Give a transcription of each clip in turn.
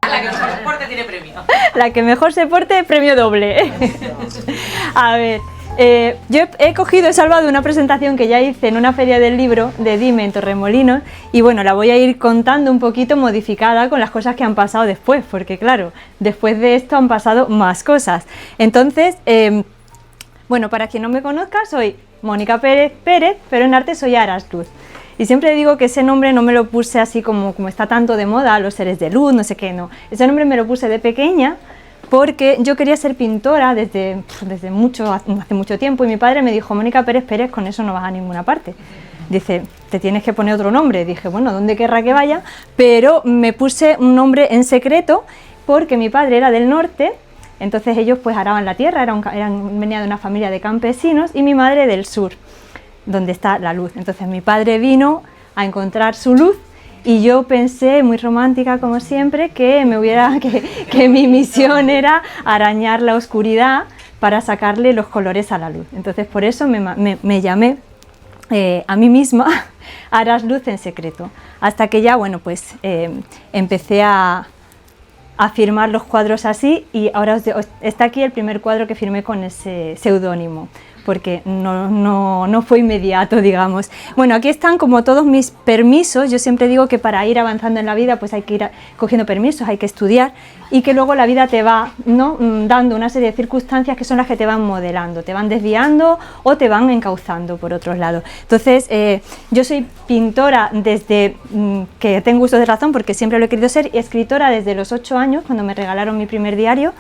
La que mejor se porte tiene premio. La que mejor se porte, premio doble. A ver, yo he salvado una presentación que ya hice en una feria del libro de Dime en Torremolinos y bueno, la voy a ir contando un poquito modificada con las cosas que han pasado después, porque claro, después de esto han pasado más cosas. Entonces, bueno, para quien no me conozca, soy Mónica Pérez, pero en arte soy Aras Luz. Y siempre digo que ese nombre no me lo puse así como está tanto de moda, los seres de luz, no sé qué, no. Ese nombre me lo puse de pequeña porque yo quería ser pintora desde hace mucho tiempo y mi padre me dijo, Mónica Pérez, con eso no vas a ninguna parte. Dice, te tienes que poner otro nombre. Dije, bueno, ¿dónde querrá que vaya? Pero me puse un nombre en secreto porque mi padre era del norte, entonces ellos pues araban la tierra, venía de una familia de campesinos y mi madre del sur, donde está la luz. Entonces mi padre vino a encontrar su luz y yo pensé, muy romántica como siempre, que mi misión era arañar la oscuridad para sacarle los colores a la luz. Entonces por eso me llamé a mí misma Aras Luz en secreto, hasta que ya, bueno, pues empecé a firmar los cuadros así y ahora está aquí el primer cuadro que firmé con ese seudónimo, porque no fue inmediato, digamos. Bueno, aquí están como todos mis permisos. Yo siempre digo que para ir avanzando en la vida pues hay que ir cogiendo permisos, hay que estudiar y que luego la vida te va, ¿no?, dando una serie de circunstancias que son las que te van modelando, te van desviando o te van encauzando por otros lados. Entonces, yo soy pintora desde que tengo uso de razón, porque siempre lo he querido ser, y escritora desde los 8 años, cuando me regalaron mi primer diario,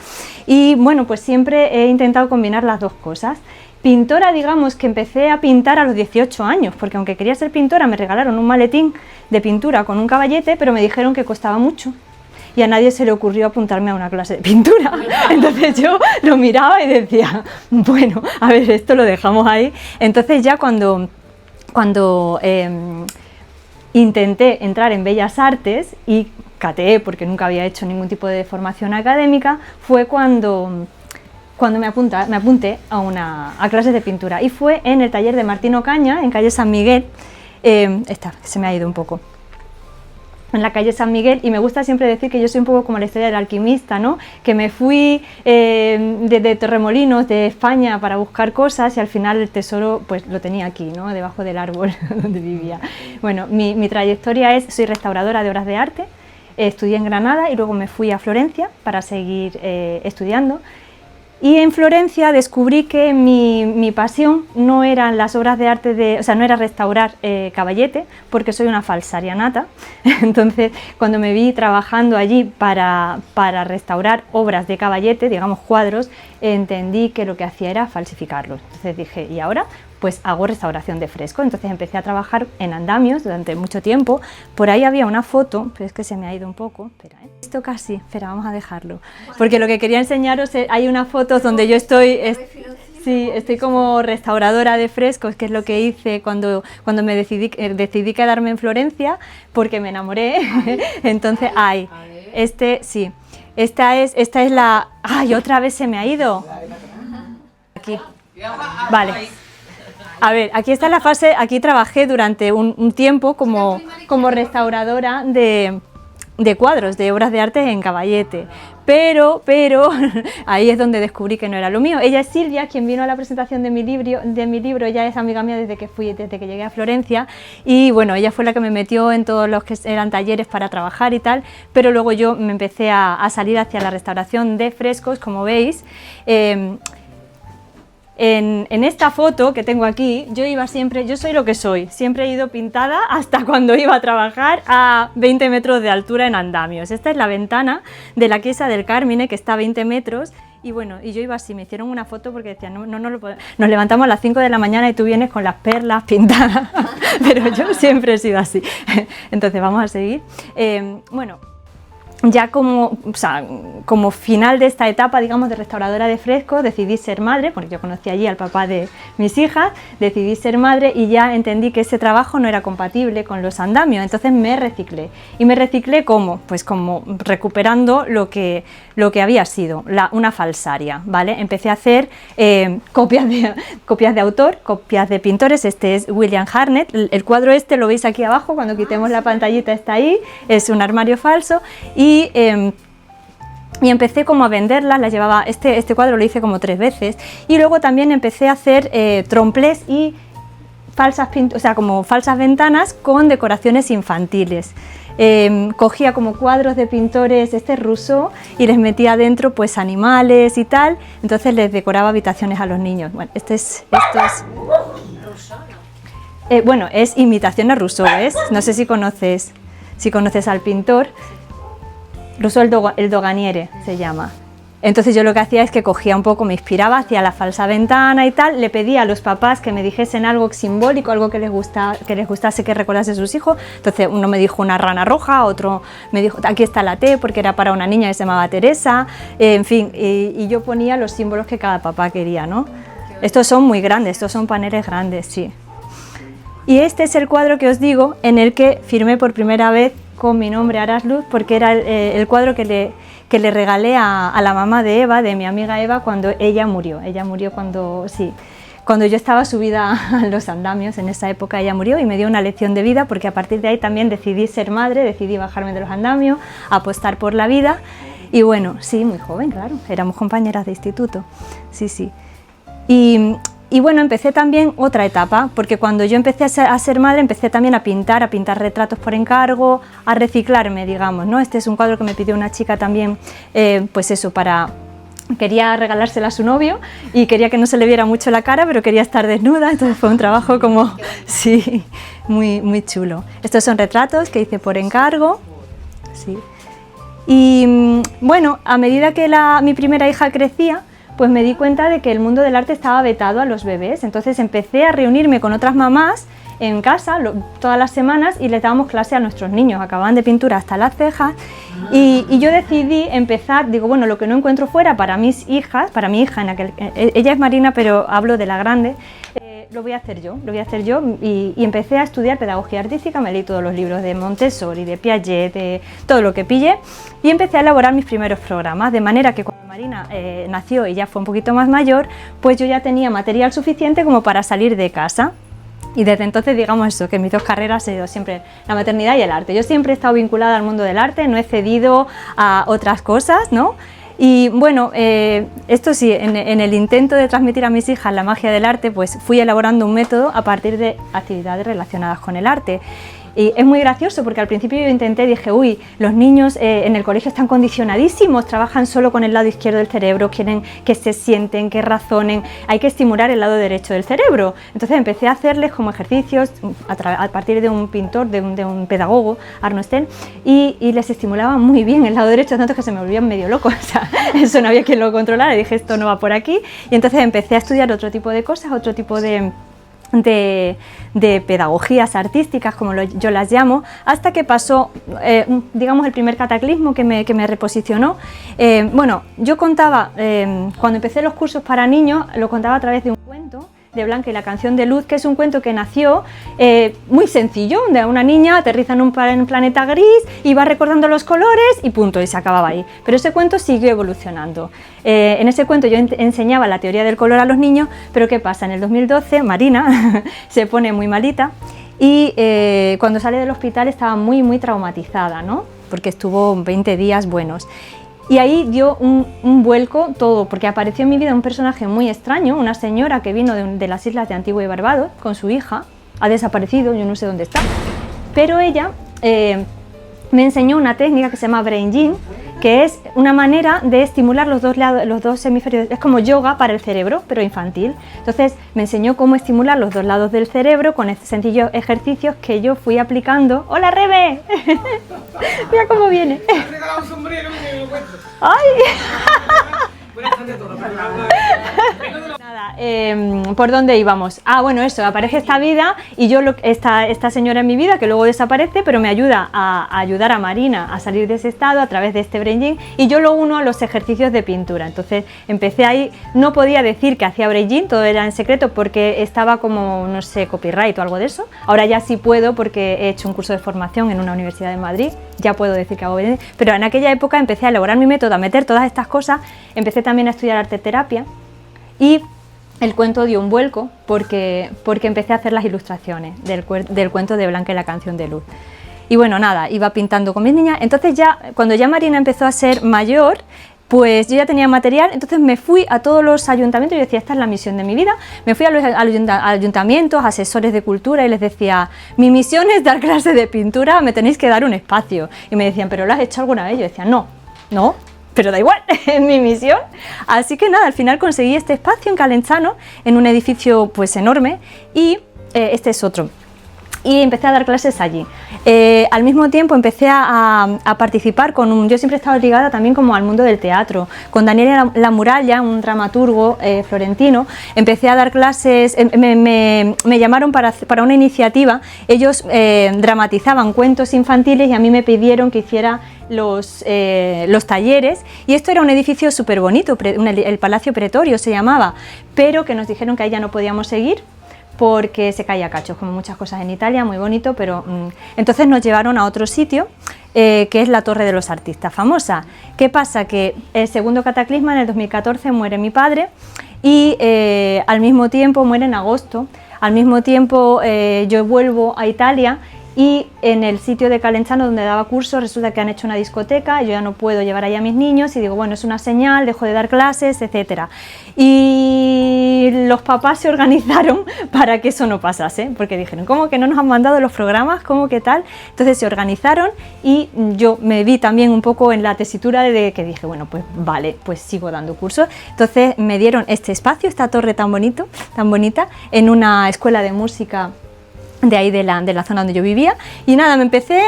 y bueno, pues siempre he intentado combinar las dos cosas. Pintora, digamos que empecé a pintar a los 18 años, porque aunque quería ser pintora me regalaron un maletín de pintura con un caballete, pero me dijeron que costaba mucho y a nadie se le ocurrió apuntarme a una clase de pintura. Entonces yo lo miraba y decía, bueno, a ver, esto lo dejamos ahí. Entonces ya cuando intenté entrar en Bellas Artes y cateé, porque nunca había hecho ningún tipo de formación académica, fue cuando me apunté a clases de pintura, y fue en el taller de Martín Ocaña, en calle San Miguel, se me ha ido un poco, en la calle San Miguel, y me gusta siempre decir que yo soy un poco como la historia del alquimista, ¿no?, que me fui de Torremolinos, de España, para buscar cosas y al final el tesoro pues lo tenía aquí, ¿no?, debajo del árbol donde vivía. Bueno, mi trayectoria soy restauradora de obras de arte, estudié en Granada y luego me fui a Florencia para seguir estudiando. Y en Florencia descubrí que mi pasión no eran las obras de arte, no era restaurar caballete, porque soy una falsaria nata. Entonces, cuando me vi trabajando allí para restaurar obras de caballete, digamos cuadros, entendí que lo que hacía era falsificarlos. Entonces dije, ¿y ahora? Pues hago restauración de fresco. Entonces empecé a trabajar en andamios durante mucho tiempo. Por ahí había una foto, pero es que se me ha ido un poco. Espera, esto casi, espera, vamos a dejarlo. Porque lo que quería enseñaros, hay una foto donde yo estoy como restauradora de frescos, que es lo que hice cuando me decidí quedarme en Florencia, porque me enamoré. Entonces, esta es la... ¡Ay, otra vez se me ha ido! Aquí. Vale. A ver, aquí está la fase, aquí trabajé durante un tiempo como restauradora de cuadros, de obras de arte en caballete, pero ahí es donde descubrí que no era lo mío. Ella es Silvia, quien vino a la presentación de mi libro, ella es amiga mía desde que llegué a Florencia, y bueno, ella fue la que me metió en todos los que eran talleres para trabajar y tal, pero luego yo me empecé a salir hacia la restauración de frescos, como veis. En esta foto que tengo aquí, yo soy lo que soy, siempre he ido pintada hasta cuando iba a trabajar a 20 metros de altura en andamios. Esta es la ventana de la Chiesa del Carmine, que está a 20 metros, y bueno, y yo iba así, me hicieron una foto porque decían, nos levantamos a las 5 de la mañana y tú vienes con las perlas pintadas, pero yo siempre he sido así. Entonces vamos a seguir. Bueno, ya como final de esta etapa, digamos, de restauradora de frescos, decidí ser madre, porque yo conocí allí al papá de mis hijas, decidí ser madre y ya entendí que ese trabajo no era compatible con los andamios, entonces me reciclé. ¿Y me reciclé cómo? Pues como recuperando lo que había sido, una falsaria, ¿vale? Empecé a hacer copias de autor, copias de pintores. Este es William Harnett, el cuadro lo veis aquí abajo, cuando quitemos la pantallita está ahí, es un armario falso, y y empecé como a venderlas, las llevaba, este cuadro lo hice como 3 veces, y luego también empecé a hacer tromplés y como falsas ventanas con decoraciones infantiles. Cogía como cuadros de pintores Rousseau y les metía dentro pues animales y tal, entonces les decoraba habitaciones a los niños. Bueno, bueno, es imitación a Rousseau, ¿ves? No sé si conoces al pintor. Rousseau el Doganiere se llama. Entonces yo lo que hacía es que cogía un poco, me inspiraba, hacía la falsa ventana y tal, le pedía a los papás que me dijesen algo simbólico, algo que les gustase que recordase a sus hijos. Entonces uno me dijo una rana roja, otro me dijo aquí está la T porque era para una niña que se llamaba Teresa, en fin, y yo ponía los símbolos que cada papá quería, ¿no? Estos son muy grandes, estos son paneles grandes, sí. Y este es el cuadro que os digo en el que firmé por primera vez con mi nombre Aras Luz, porque era el cuadro que le regalé a la mamá de Eva, de mi amiga Eva, cuando ella murió. Ella murió cuando yo estaba subida a los andamios, en esa época ella murió y me dio una lección de vida, porque a partir de ahí también decidí ser madre, decidí bajarme de los andamios, apostar por la vida y bueno, sí, muy joven, claro, éramos compañeras de instituto, sí. Y bueno, empecé también otra etapa, porque cuando yo empecé a ser madre, empecé también a pintar retratos por encargo, a reciclarme, digamos, ¿no? Este es un cuadro que me pidió una chica también, pues eso, quería regalársela a su novio y quería que no se le viera mucho la cara, pero quería estar desnuda, entonces fue un trabajo como, sí, muy, muy chulo. Estos son retratos que hice por encargo, sí. Y bueno, a medida que mi primera hija crecía, pues me di cuenta de que el mundo del arte estaba vetado a los bebés, entonces empecé a reunirme con otras mamás en casa todas las semanas y les dábamos clase a nuestros niños, acababan de pintura hasta las cejas y yo decidí empezar, digo, bueno, lo que no encuentro fuera para mis hijas, para mi hija, ella es Marina, pero hablo de la grande, lo voy a hacer yo y empecé a estudiar pedagogía artística, me leí todos los libros de Montessori, de Piaget, de todo lo que pillé y empecé a elaborar mis primeros programas, de manera que cuando Marina nació y ya fue un poquito más mayor, pues yo ya tenía material suficiente como para salir de casa. Y desde entonces, digamos eso, que mis 2 carreras han sido siempre la maternidad y el arte. Yo siempre he estado vinculada al mundo del arte, no he cedido a otras cosas, ¿no? Y bueno, esto sí, en el intento de transmitir a mis hijas la magia del arte, pues fui elaborando un método a partir de actividades relacionadas con el arte. Y es muy gracioso porque al principio yo dije, uy, los niños en el colegio están condicionadísimos, trabajan solo con el lado izquierdo del cerebro, quieren que se sienten, que razonen, hay que estimular el lado derecho del cerebro. Entonces empecé a hacerles como ejercicios a partir de un pintor, de un pedagogo, Arno Sten, y les estimulaba muy bien el lado derecho, tanto que se me volvían medio locos, o sea, eso no había quien lo controlara, y dije, esto no va por aquí, y entonces empecé a estudiar otro tipo de cosas, otro tipo de pedagogías artísticas, como yo las llamo, hasta que pasó, digamos, el primer cataclismo que me reposicionó. Bueno, yo contaba, cuando empecé los cursos para niños, lo contaba a través de un cuento de Blanca y la canción de Luz, que es un cuento que nació muy sencillo, de una niña aterriza en un planeta gris y va recordando los colores y punto, y se acababa ahí. Pero ese cuento siguió evolucionando. En ese cuento yo enseñaba la teoría del color a los niños, pero ¿qué pasa? En el 2012 Marina se pone muy malita y cuando sale del hospital estaba muy, muy traumatizada, ¿no? Porque estuvo 20 días buenos. Y ahí dio un vuelco todo, porque apareció en mi vida un personaje muy extraño, una señora que vino de las islas de Antigua y Barbados con su hija, ha desaparecido, yo no sé dónde está, pero ella me enseñó una técnica que se llama Brain Gym, que es una manera de estimular los dos hemisferios, es como yoga para el cerebro, pero infantil. Entonces me enseñó cómo estimular los 2 lados del cerebro con sencillos ejercicios que yo fui aplicando. ¡Hola, Rebe! Mira cómo viene. Me has regalado un sombrero y me lo cuento. ¡Ay! Nada, ¿por dónde íbamos? Ah, bueno, eso, aparece esta vida y yo, esta señora en mi vida que luego desaparece, pero me ayuda a ayudar a Marina a salir de ese estado a través de este Brain Gym y yo lo uno a los ejercicios de pintura. Entonces empecé ahí, no podía decir que hacía Brain Gym, todo era en secreto porque estaba como, no sé, copyright o algo de eso. Ahora ya sí puedo porque he hecho un curso de formación en una universidad de Madrid, ya puedo decir que hago Brain Gym, pero en aquella época empecé a elaborar mi método, a meter todas estas cosas, empecé también a estudiar arte terapia y el cuento dio un vuelco porque empecé a hacer las ilustraciones del cuento de Blanca y la canción de Luz. Y bueno, nada, iba pintando con mis niñas. Entonces ya, cuando ya Marina empezó a ser mayor, pues yo ya tenía material, entonces me fui a todos los ayuntamientos y decía, esta es la misión de mi vida. Me fui a los ayuntamientos, asesores de cultura y les decía, mi misión es dar clases de pintura, me tenéis que dar un espacio. Y me decían, ¿pero lo has hecho alguna vez? Yo decía, no, pero da igual, es mi misión. Así que nada, al final conseguí este espacio en Calenzano, en un edificio pues enorme, y este es otro. Y empecé a dar clases allí. Al mismo tiempo empecé a participar yo siempre he estado ligada también como al mundo del teatro, con Daniel La Muralla, un dramaturgo florentino. Empecé a dar clases, me llamaron para una iniciativa. Ellos dramatizaban cuentos infantiles y a mí me pidieron que hiciera los talleres, y esto era un edificio súper bonito, el Palacio Pretorio se llamaba, pero que nos dijeron que ahí ya no podíamos seguir porque se caía a cachos, como muchas cosas en Italia, muy bonito, pero entonces nos llevaron a otro sitio, que es la Torre de los Artistas, famosa. ¿Qué pasa? Que el segundo cataclisma, en el 2014, muere mi padre, y al mismo tiempo muere en agosto. Al mismo tiempo yo vuelvo a Italia, y en el sitio de Calenzano donde daba cursos resulta que han hecho una discoteca, yo ya no puedo llevar ahí a mis niños y digo, bueno, es una señal, dejo de dar clases, etcétera. Y los papás se organizaron para que eso no pasase, porque dijeron, ¿cómo que no nos han mandado los programas? ¿Cómo que tal? Entonces se organizaron y yo me vi también un poco en la tesitura de que dije, bueno, pues vale, pues sigo dando cursos. Entonces me dieron este espacio, esta torre tan bonita, en una escuela de música de ahí de la zona donde yo vivía, y nada, me empecé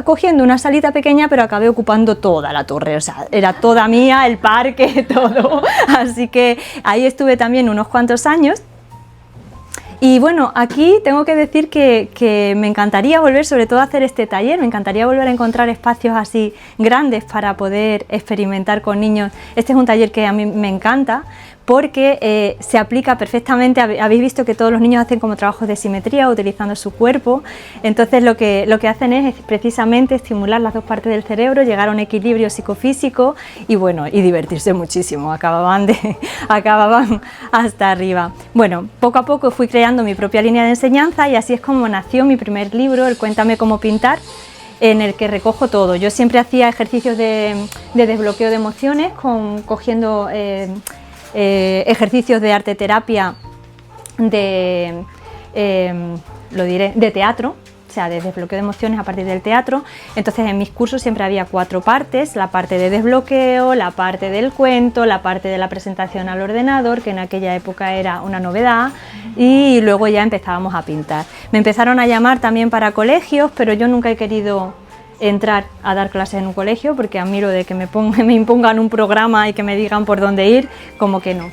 cogiendo una salita pequeña, pero acabé ocupando toda la torre, o sea, era toda mía, el parque, todo, así que ahí estuve también unos cuantos años. Y bueno, aquí tengo que decir que me encantaría volver, sobre todo a hacer este taller, me encantaría volver a encontrar espacios así grandes para poder experimentar con niños. Este es un taller que a mí me encanta, porque se aplica perfectamente, habéis visto que todos los niños hacen como trabajos de simetría utilizando su cuerpo, entonces lo que hacen es precisamente estimular las dos partes del cerebro, llegar a un equilibrio psicofísico y bueno, y divertirse muchísimo, acababan hasta arriba. Bueno, poco a poco fui creando mi propia línea de enseñanza y así es como nació mi primer libro, el Cuéntame cómo pintar, en el que recojo todo. Yo siempre hacía ejercicios de desbloqueo de emociones, cogiendo ejercicios de arte terapia de teatro, o sea, de desbloqueo de emociones a partir del teatro. Entonces en mis cursos siempre había 4 partes, la parte de desbloqueo, la parte del cuento, la parte de la presentación al ordenador, que en aquella época era una novedad, y luego ya empezábamos a pintar. Me empezaron a llamar también para colegios, pero yo nunca he querido entrar a dar clases en un colegio, porque a mí lo de que me impongan un programa y que me digan por dónde ir, como que no.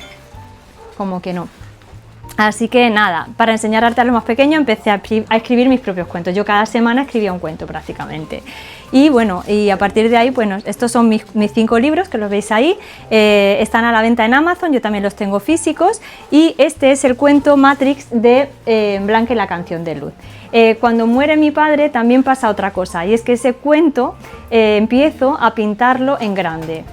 Así que nada, para enseñar arte a los más pequeños empecé a escribir mis propios cuentos. Yo cada semana escribía un cuento prácticamente. Y bueno, y a partir de ahí, bueno, estos son mis 5 libros, que los veis ahí, están a la venta en Amazon, yo también los tengo físicos, y este es el cuento Matrix de Blanca y la canción de luz. Cuando muere mi padre también pasa otra cosa, y es que ese cuento empiezo a pintarlo en grande.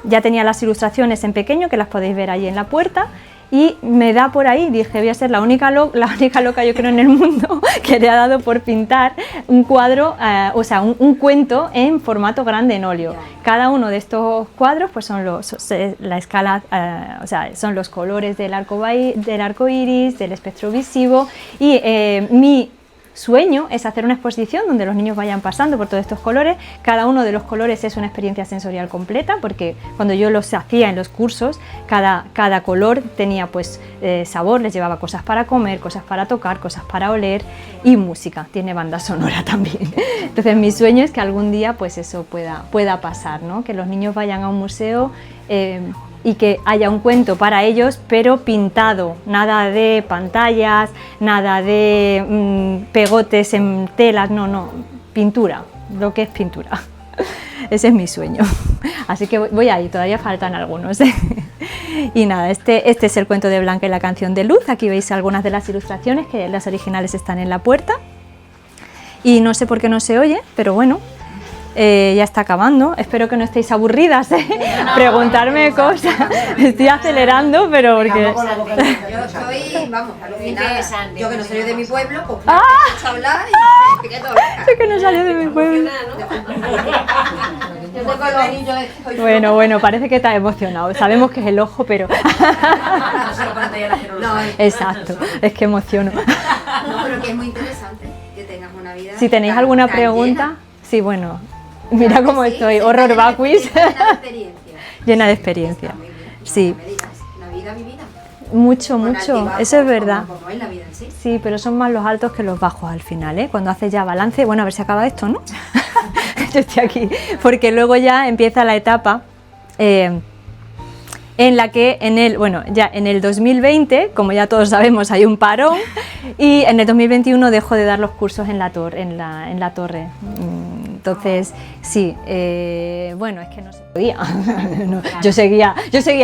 Ya tenía las ilustraciones en pequeño, que las podéis ver ahí en la puerta, y me da por ahí, dije, voy a ser la única loca yo creo en el mundo que le ha dado por pintar un cuadro, o sea, un cuento en formato grande en óleo. Cada uno de estos cuadros pues son la escala, o sea, son los colores del arco iris, del espectro visivo, y mi sueño es hacer una exposición donde los niños vayan pasando por todos estos colores. Cada uno de los colores es una experiencia sensorial completa, porque cuando yo los hacía en los cursos, cada color tenía pues sabor, les llevaba cosas para comer, cosas para tocar, cosas para oler y música, tiene banda sonora también. Entonces mi sueño es que algún día pues eso pueda pasar, ¿no? Que los niños vayan a un museo y que haya un cuento para ellos, pero pintado, nada de pantallas, nada de pegotes en telas, no, pintura, lo que es pintura. Ese es mi sueño. Así que voy ahí, todavía faltan algunos. Y nada, este es el cuento de Blanca y la canción de luz. Aquí veis algunas de las ilustraciones, que las originales están en la puerta. Y no sé por qué no se oye, pero bueno. Ya está acabando, espero que no estéis aburridas, preguntarme cosas, estoy acelerando, pero porque... Yo estoy, vamos, alucinada. Yo que no soy de mi pueblo, pues me he hablar y me expliqué todo. Yo que no salí de mi pueblo. Yo tengo el ojillo de que hoy Bueno, parece que te has emocionado. Sabemos que es el ojo, pero... No, Exacto, es que emociono. no, pero que es muy interesante que tengas una vida. Si tenéis tan- alguna tan pregunta, llena. sí, bueno, mira Claro que cómo sí, estoy, sí, horror llena de vacuis, experiencia. llena de experiencia. Está muy bien. No, Sí. no me digas, una vida vivida. Mucho, Con mucho, altibajos, eso es verdad. Como es la vida en sí. Sí, pero son más los altos que los bajos al final, ¿eh? Cuando haces ya balance, bueno, a ver si acaba esto, ¿no? Yo estoy aquí, porque luego ya empieza la etapa en la que ya en el 2020, como ya todos sabemos, hay un parón y en el 2021 dejo de dar los cursos en la torre. Entonces, sí, bueno, es que no se podía. No, yo seguía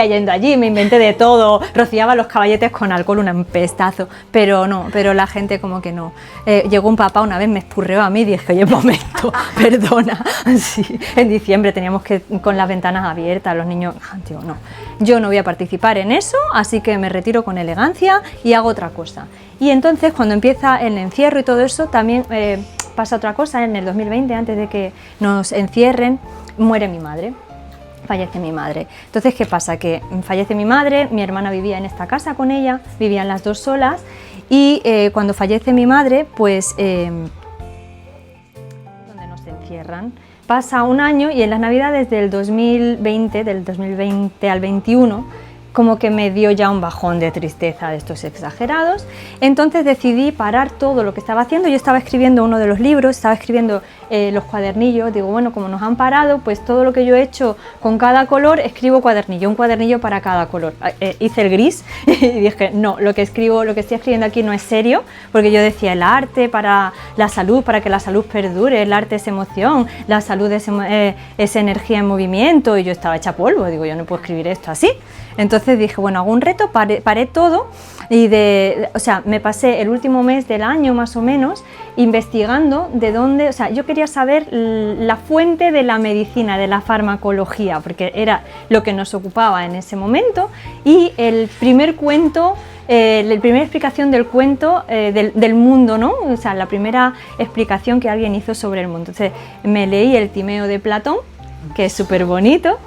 yendo allí, me inventé de todo, rociaba los caballetes con alcohol, un pestazo, pero no, pero la gente como que no. Llegó un papá una vez, me espurreó a mí y dije, oye, un momento, perdona. Sí, en diciembre teníamos que con las ventanas abiertas, los niños, digo, no, yo no voy a participar en eso, así que me retiro con elegancia y hago otra cosa. Y entonces cuando empieza el encierro y todo eso, también pasa otra cosa. En el 2020, antes de que nos encierren, muere mi madre, fallece mi madre. Entonces, ¿qué pasa? Que fallece mi madre, mi hermana vivía en esta casa con ella, vivían las dos solas, y cuando fallece mi madre, pues donde nos encierran. Pasa un año y en las navidades del 2020 al 21, como que me dio ya un bajón de tristeza de estos exagerados, entonces decidí parar todo lo que estaba haciendo. Yo estaba escribiendo uno de los libros, estaba escribiendo los cuadernillos, digo, bueno, como nos han parado, pues todo lo que yo he hecho con cada color, escribo un cuadernillo para cada color. Hice el gris y dije, no, lo que estoy escribiendo aquí no es serio, porque yo decía, el arte para la salud, para que la salud perdure, el arte es emoción, la salud es energía en movimiento, y yo estaba hecha polvo, digo, yo no puedo escribir esto así. Entonces dije, bueno, hago un reto, paré todo y me pasé el último mes del año más o menos investigando de dónde, yo quería saber la fuente de la medicina, de la farmacología, porque era lo que nos ocupaba en ese momento, y el primer cuento, la primera explicación del cuento del mundo, ¿no? O sea, la primera explicación que alguien hizo sobre el mundo. Entonces me leí el Timeo de Platón, que es súper bonito,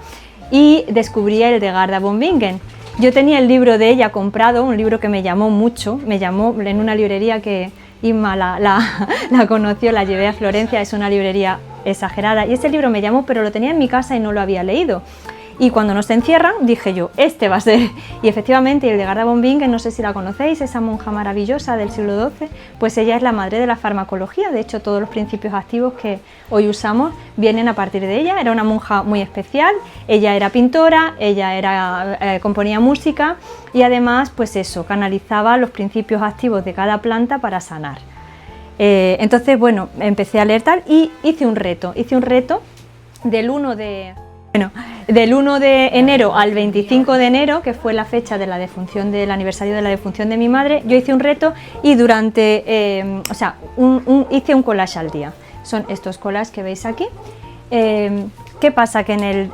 y descubrí el de Garda von Bingen. Yo tenía el libro de ella comprado, un libro que me llamó mucho, me llamó en una librería que Inma la conoció, la llevé a Florencia, es una librería exagerada, y ese libro me llamó, pero lo tenía en mi casa y no lo había leído. Y cuando nos encierran, dije yo, este va a ser. Y efectivamente, el de Garda von Bingen, no sé si la conocéis, esa monja maravillosa del siglo XII, pues ella es la madre de la farmacología. De hecho, todos los principios activos que hoy usamos vienen a partir de ella. Era una monja muy especial, ella era pintora, componía música, y además, pues eso, canalizaba los principios activos de cada planta para sanar. Entonces, bueno, empecé a leer tal y hice un reto del 1 de enero al 25 de enero, que fue la fecha de la defunción, del aniversario de la defunción de mi madre. Yo hice un reto y hice un collage al día. Son estos collages que veis aquí. ¿Qué pasa? Que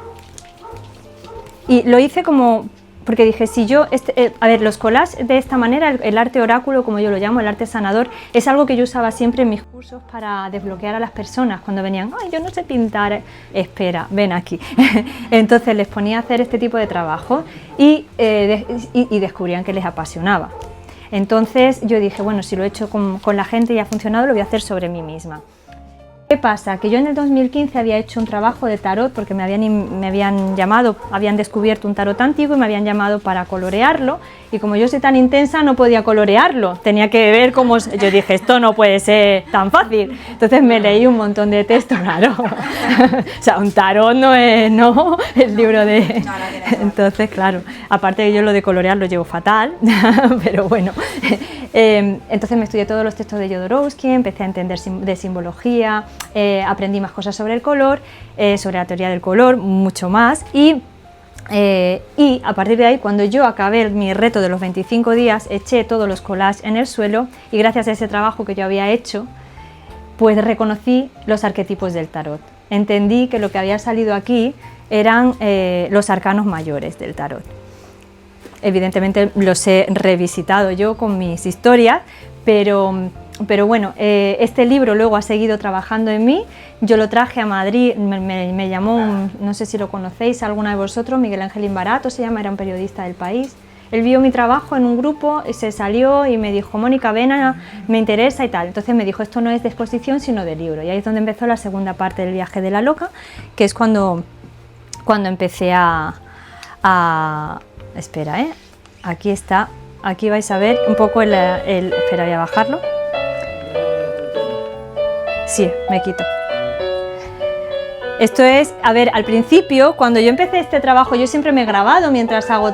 y lo hice como... Porque dije, si yo, los collages de esta manera, el arte oráculo, como yo lo llamo, el arte sanador, es algo que yo usaba siempre en mis cursos para desbloquear a las personas cuando venían, ay, yo no sé pintar, espera, ven aquí. Entonces les ponía a hacer este tipo de trabajo y descubrían que les apasionaba. Entonces yo dije, bueno, si lo he hecho con la gente y ha funcionado, lo voy a hacer sobre mí misma. ¿Qué pasa? Que yo en el 2015 había hecho un trabajo de tarot porque me habían llamado, habían descubierto un tarot antiguo y me habían llamado para colorearlo, y como yo soy tan intensa no podía colorearlo, tenía que ver cómo... Yo dije, esto no puede ser tan fácil, entonces me leí un montón de texto, claro. O sea, un tarot no es, ¿no? El libro de... Entonces, claro, aparte que yo lo de colorear lo llevo fatal, pero bueno. Entonces me estudié todos los textos de Jodorowsky, empecé a entender de simbología, aprendí más cosas sobre el color, sobre la teoría del color, mucho más, y a partir de ahí, cuando yo acabé mi reto de los 25 días, eché todos los collages en el suelo, y gracias a ese trabajo que yo había hecho, pues reconocí los arquetipos del tarot. Entendí que lo que había salido aquí eran los arcanos mayores del tarot. Evidentemente los he revisitado yo con mis historias, pero pero bueno, este libro luego ha seguido trabajando en mí. Yo lo traje a Madrid, me llamó, no sé si lo conocéis, alguna de vosotros, Miguel Ángel Imbarato se llama, era un periodista del País. Él vio mi trabajo en un grupo, se salió y me dijo, Mónica, ven, me interesa y tal. Entonces me dijo, esto no es de exposición, sino de libro. Y ahí es donde empezó la segunda parte del viaje de la loca, que es cuando empecé espera, aquí está, aquí vais a ver un poco espera, voy a bajarlo. Sí, me quito. Esto es, a ver, al principio, cuando yo empecé este trabajo, yo siempre me he grabado mientras hago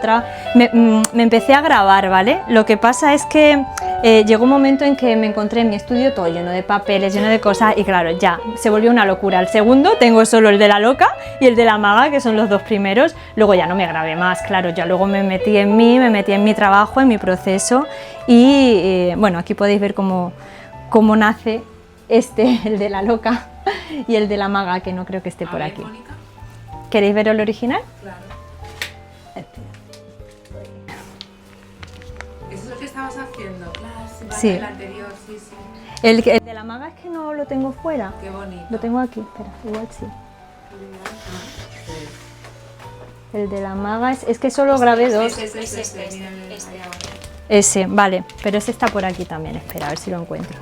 me empecé a grabar, ¿vale? Lo que pasa es que llegó un momento en que me encontré en mi estudio todo lleno de papeles, lleno de cosas, y claro, ya, se volvió una locura. El segundo tengo solo el de la loca y el de la maga, que son los dos primeros. Luego ya no me grabé más, claro, ya luego me metí en mi trabajo, en mi proceso, y bueno, aquí podéis ver cómo nace el de la loca y el de la maga, que no creo que esté por aquí. Mónica. ¿Queréis ver el original? Claro. Eso es lo que estabas haciendo. Claro, sí. El anterior, sí, sí. El de la maga es que no lo tengo fuera. Qué bonito. Lo tengo aquí, espera, igual sí. El de la maga es que solo grabé dos. Ese, vale, pero ese está por aquí también, espera, a ver si lo encuentro.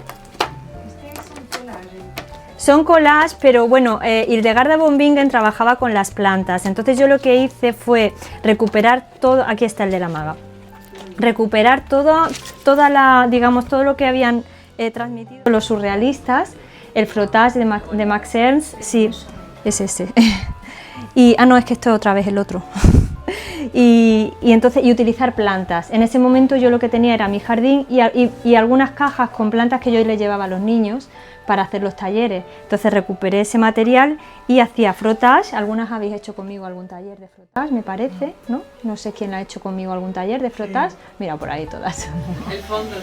Son collages, pero bueno, Hildegarda von Bingen trabajaba con las plantas, entonces yo lo que hice fue recuperar todo, aquí está el de la maga, recuperar toda digamos, todo lo que habían transmitido los surrealistas, el frottage de Max Ernst, sí, es ese, y, no, es que esto es otra vez el otro. Y utilizar plantas. En ese momento yo lo que tenía era mi jardín y algunas cajas con plantas que yo les llevaba a los niños para hacer los talleres. Entonces recuperé ese material y hacía frottage. Algunas habéis hecho conmigo algún taller de frottage, me parece, ¿no? No sé quién ha hecho conmigo algún taller de frottage. Sí. Mira, por ahí todas. El fondo.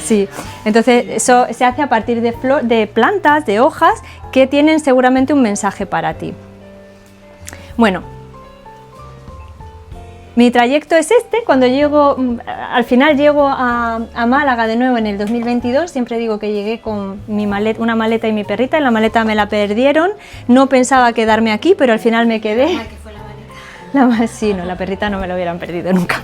Sí, entonces eso se hace a partir de plantas, de hojas, que tienen seguramente un mensaje para ti. Bueno, mi trayecto es cuando al final llego a Málaga de nuevo en el 2022, siempre digo que llegué con una maleta y mi perrita, y la maleta me la perdieron, no pensaba quedarme aquí, pero al final me quedé. ¿Qué fue la maleta? Sí, no, la perrita no me la hubieran perdido nunca.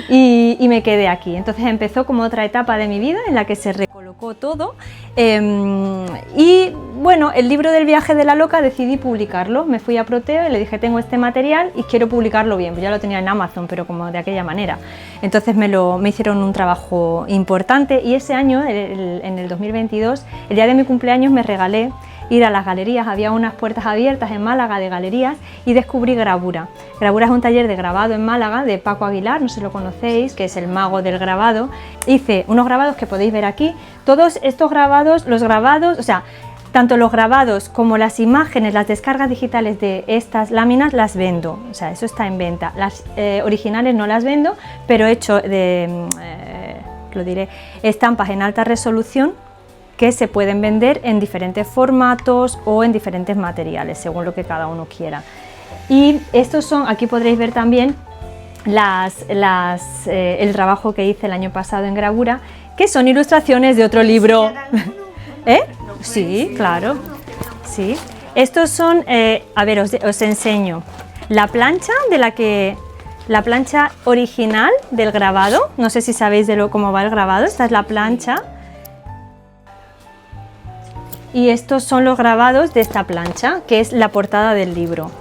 y me quedé aquí, entonces empezó como otra etapa de mi vida en la que se recolocó todo, y bueno, el libro del viaje de la loca decidí publicarlo, me fui a Proteo y le dije, tengo este material y quiero publicarlo bien, pues ya lo tenía en Amazon, pero como de aquella manera. Entonces me hicieron un trabajo importante, y ese año, en el 2022, el día de mi cumpleaños, me regalé ir a las galerías. Había unas puertas abiertas en Málaga de galerías y descubrí Gravura. Gravura es un taller de grabado en Málaga de Paco Aguilar, no sé si lo conocéis, que es el mago del grabado. Hice unos grabados que podéis ver aquí. Todos estos grabados, o sea, tanto los grabados como las imágenes, las descargas digitales de estas láminas las vendo, o sea, eso está en venta. Las originales no las vendo, pero he hecho estampas en alta resolución que se pueden vender en diferentes formatos o en diferentes materiales, según lo que cada uno quiera. Y estos son, aquí podréis ver también el trabajo que hice el año pasado en Gravura, que son ilustraciones de otro libro. Sí, claro. Sí. Estos son, a ver, os enseño la plancha la plancha original del grabado. No sé si sabéis cómo va el grabado. Esta es la plancha. Y estos son los grabados de esta plancha, que es la portada del libro.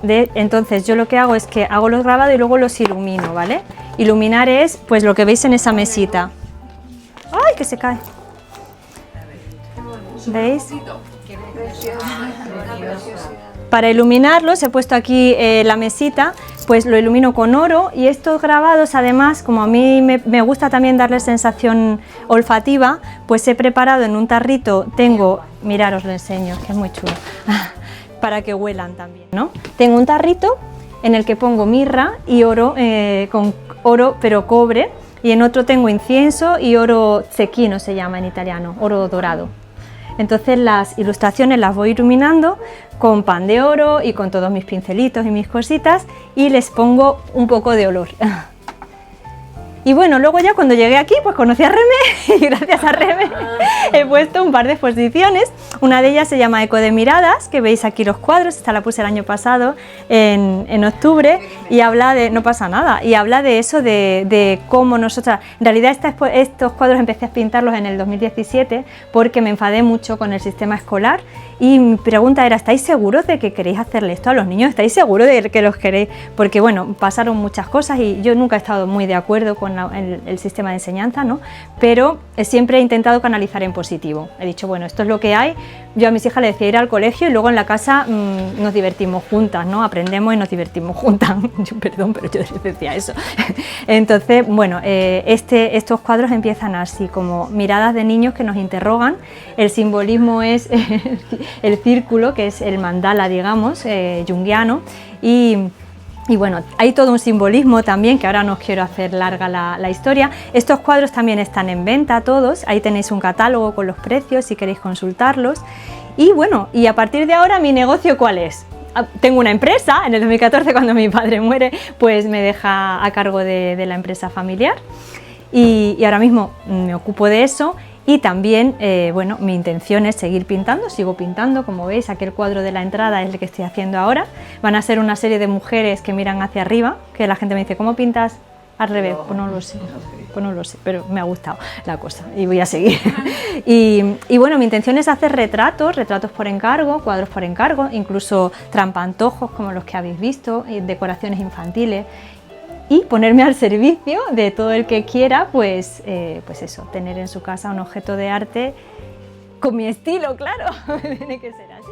Entonces yo lo que hago es que hago los grabados y luego los ilumino, ¿vale? Iluminar es pues lo que veis en esa mesita. ¡Ay, que se cae! ¿Veis? Para iluminarlos he puesto aquí la mesita, pues lo ilumino con oro, y estos grabados, además, como a mí me gusta también darle sensación olfativa, pues he preparado en un tarrito, mirad, os lo enseño, que es muy chulo, para que huelan también, ¿no? Tengo un tarrito en el que pongo mirra y oro, con oro pero cobre, y en otro tengo incienso y oro cecchino, se llama en italiano, oro dorado. Entonces las ilustraciones las voy iluminando con pan de oro y con todos mis pincelitos y mis cositas, y les pongo un poco de olor. Y bueno, luego ya cuando llegué aquí, pues conocí a Remé y gracias a Remé he puesto un par de exposiciones. Una de ellas se llama Eco de Miradas, que veis aquí los cuadros, esta la puse el año pasado, en octubre, y habla de, no pasa nada, y habla de eso, de cómo nosotras, en realidad estos cuadros empecé a pintarlos en el 2017 porque me enfadé mucho con el sistema escolar y mi pregunta era, ¿estáis seguros de que queréis hacerle esto a los niños? ¿Estáis seguros de que los queréis? Porque bueno, pasaron muchas cosas y yo nunca he estado muy de acuerdo con el sistema de enseñanza, ¿no? Pero siempre he intentado canalizar en positivo. He dicho, bueno, esto es lo que hay. Yo a mis hijas les decía ir al colegio y luego en la casa nos divertimos juntas, ¿no? Aprendemos y nos divertimos juntas. Perdón, pero yo les decía eso. Entonces, bueno, estos cuadros empiezan así, como miradas de niños que nos interrogan. El simbolismo es el círculo, que es el mandala, digamos, junguiano, y bueno, hay todo un simbolismo también, que ahora no os quiero hacer larga la historia. Estos cuadros también están en venta todos, ahí tenéis un catálogo con los precios si queréis consultarlos. Y bueno, y a partir de ahora, ¿mi negocio cuál es? Tengo una empresa, en el 2014 cuando mi padre muere, pues me deja a cargo de la empresa familiar y ahora mismo me ocupo de eso. Y también, bueno, mi intención es seguir pintando, sigo pintando, como veis, aquel cuadro de la entrada es el que estoy haciendo ahora. Van a ser una serie de mujeres que miran hacia arriba, que la gente me dice, ¿cómo pintas al revés? Pues no lo sé, pero me ha gustado la cosa y voy a seguir. Y bueno, mi intención es hacer retratos por encargo, cuadros por encargo, incluso trampantojos como los que habéis visto, y decoraciones infantiles. Y ponerme al servicio de todo el que quiera, pues eso, tener en su casa un objeto de arte con mi estilo, claro, tiene que ser así.